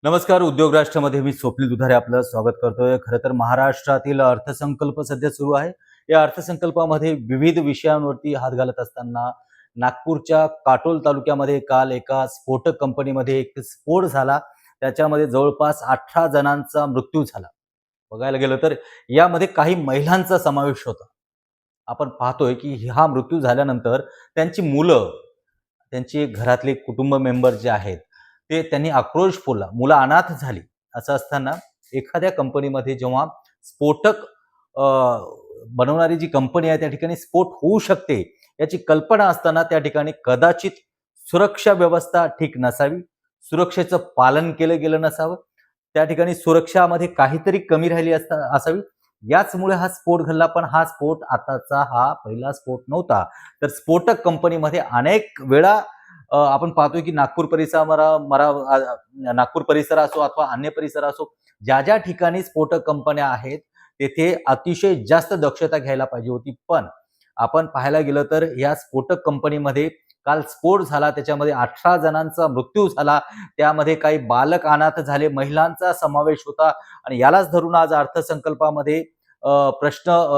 नमस्कार. उद्योग राष्ट्रामध्ये मी स्वप्नील दुधारे आपलं स्वागत करतोय. खरं तर महाराष्ट्रातील अर्थसंकल्प सध्या सुरू आहे. या अर्थसंकल्पामध्ये विविध विषयांवरती हात घालत असताना नागपूरच्या काटोल तालुक्यामध्ये काल एका स्फोटक कंपनीमध्ये एक स्फोट झाला. त्याच्यामध्ये जवळपास 18 जणांचा मृत्यू झाला. बघायला गेलं तर यामध्ये काही महिलांचा समावेश होता. आपण पाहतोय की हा मृत्यू झाल्यानंतर त्यांची मुलं, त्यांची घरातले कुटुंब मेंबर जे आहेत, ते त्यांनी आक्रोश फोडला. मुलं अनाथ झाली. असं असताना एखाद्या कंपनीमध्ये जेव्हा स्फोटक अ, बनवणारी जी कंपनी आहे त्या ठिकाणी स्फोट होऊ शकते, याची कल्पना असताना त्या ठिकाणी कदाचित सुरक्षा व्यवस्था ठीक नसावी, सुरक्षेचं पालन केलं गेलं नसावं, त्या ठिकाणी सुरक्षामध्ये काहीतरी कमी राहिली असावी. याचमुळे हा स्फोट घडला. पण हा स्फोट आताचा हा पहिला स्फोट नव्हता. तर स्फोटक कंपनीमध्ये अनेक वेळा आपण पाहतोय की नागपूर परिसर असो अथवा अन्य परिसर असो, ज्या ठिकाणी स्फोटक कंपन्या आहेत, तेथे अतिशय जास्त दक्षता घ्यायला पाहिजे होती. पण आपण पाहायला गेलं तर या स्फोटक कंपनीमध्ये काल स्फोट झाला. त्याच्यामध्ये 18 जणांचा मृत्यू झाला. त्यामध्ये काही बालक अनाथ झाले, महिलांचा समावेश होता आणि यालाच धरून आज अर्थसंकल्पामध्ये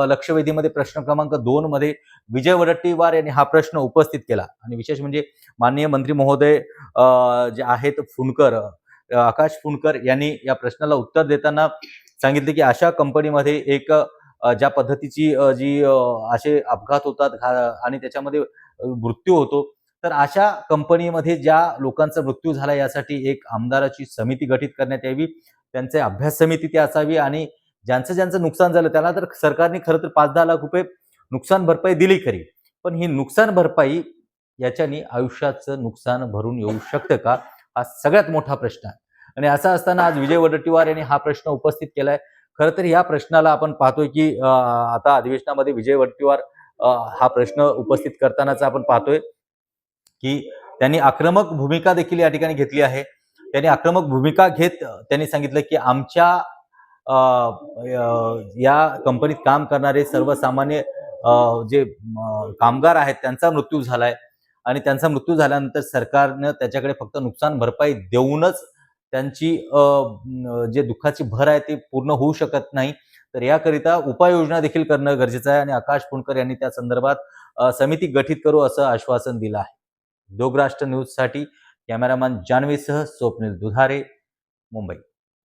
लक्षवेधीमध्ये प्रश्न क्रमांक 2 मध्ये विजय वडेट्टीवार यांनी हा प्रश्न उपस्थित केला आणि विशेष म्हणजे माननीय मंत्री महोदय जे आहेत आकाश फुंडकर यांनी या प्रश्नाला उत्तर देताना सांगितले की अशा कंपनीमध्ये ज्या पद्धतीची असे अपघात होतात आणि त्याच्यामध्ये मृत्यू होतो, तर अशा कंपनीमध्ये ज्या लोकांचा मृत्यू झाला यासाठी एक आमदाराची समिती गठीत करण्यात यावी. त्यांचे अभ्यास समिती ती असावी आणि ज्यांचं नुकसान झालं त्याला तर सरकारने खरं तर 5-10 लाख रुपये नुकसान भरपाई दिली खरी. पण ही नुकसान भरपाई याच्याने आयुष्याचं नुकसान भरून येऊ शकतं का? हा सगळ्यात मोठा प्रश्न आहे. आणि असं असताना आज विजय वडेट्टीवार यांनी हा प्रश्न उपस्थित केलाय. खरं तर या प्रश्नाला आपण पाहतोय की आता अधिवेशनामध्ये विजय वडेट्टीवार हा प्रश्न उपस्थित करतानाचा आपण पाहतोय की त्यांनी आक्रमक भूमिका देखील या ठिकाणी घेतली आहे. त्यांनी आक्रमक भूमिका घेत त्यांनी सांगितलं की आमच्या या कंपनीत काम करणारे सर्वसामान्य कामगार आहेत त्यांचा मृत्यू झालाय आणि त्यांचा मृत्यू झाल्यानंतर सरकारनं त्याच्याकडे फक्त नुकसान भरपाई देऊनच त्यांची जे दुःखाची भर आहे ती पूर्ण होऊ शकत नाही. तर याकरिता उपाययोजना देखील करणं गरजेचं आहे आणि आकाश फुंडकर यांनी त्या संदर्भात समिती गठीत करू असं आश्वासन दिलं आहे. उद्योग राष्ट्र न्यूजसाठी कॅमेरामॅन जान्हवीसह स्वप्नील दुधारे, मुंबई.